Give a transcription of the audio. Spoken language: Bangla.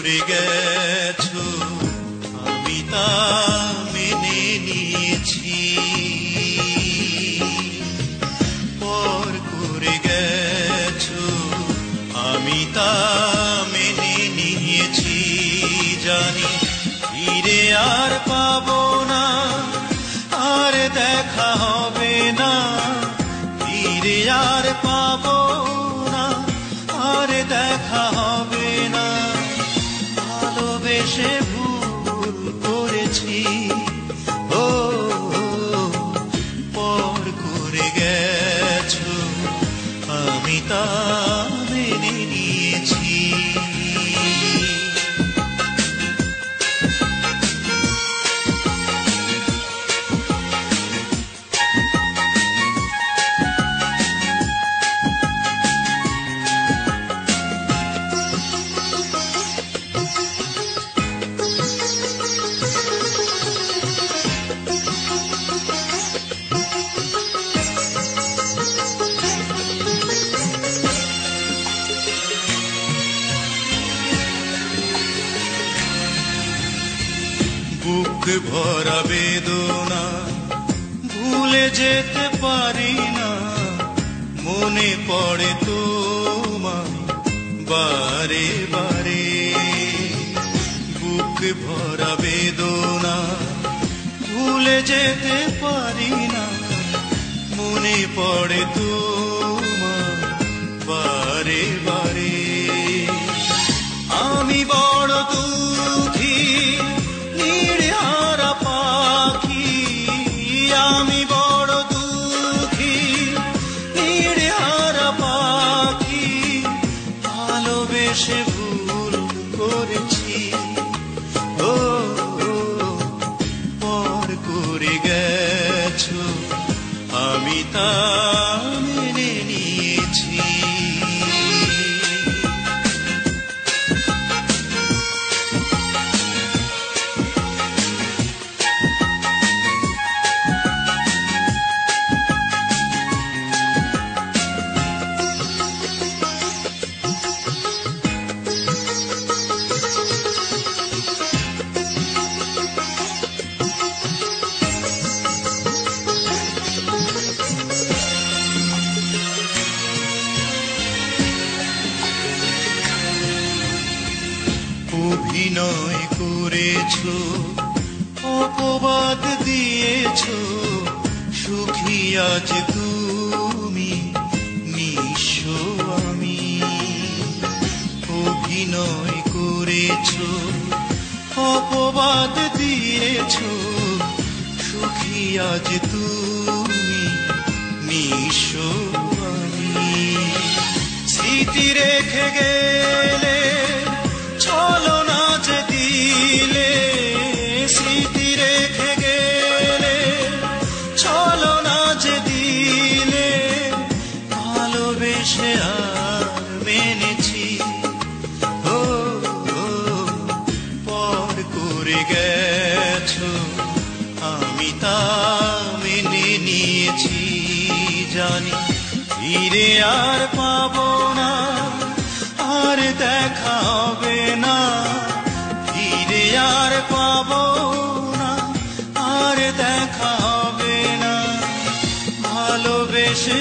করে গেছো আমি তা মেনে নিয়েছি, পর করে গেছো আমি তা মেনে নিয়েছি। জানি ফিরে আর পাবো না, আর দেখা হবে না, ফিরে আর পাবো না, আর দেখা হবে না। ভালোবেসে ভুল করেছি, ও পর করে গেছো আমি তা মেনে নিয়েছি। বুক ভরা বেদনা ভুলে যেতে পারি না, মনে পড়ে তোমায় বারে বারে। বুক ভরা বেদনা ভুলে যেতে পারি না, মনে পড়ে তোমায় বারে বারে। আমি বড় দুঃখী নির্হারা পাখি, আমি বড় দুঃখী নির্হারা পাখি। ভালোবেসে ভুল করেছি, ও পর করে গেছো আমি তা মেনে নিয়েছি। অভিনয় করেছো, অপবাদ দিয়েছো, সুখী আজ তুমি, নিঃস্ব আমি। অভিনয় করেছো, অপবাদ দিয়েছো, সুখী আজ তুমি, নিঃস্ব আমি। স্মৃতি রেখে গেলে ছলনা যে দিলে, স্মৃতি রেখে গেলে ছলনা যে দিলে। ভালোবেসে আর মেনেছি, ও পর করে গেছো আমি তা মেনে নিয়েছি। জানি ফিরে আর পাবো না, আর দেখা হবে না, ফিরে আর পাবো না, আর দেখা হবে না। ভালোবেসে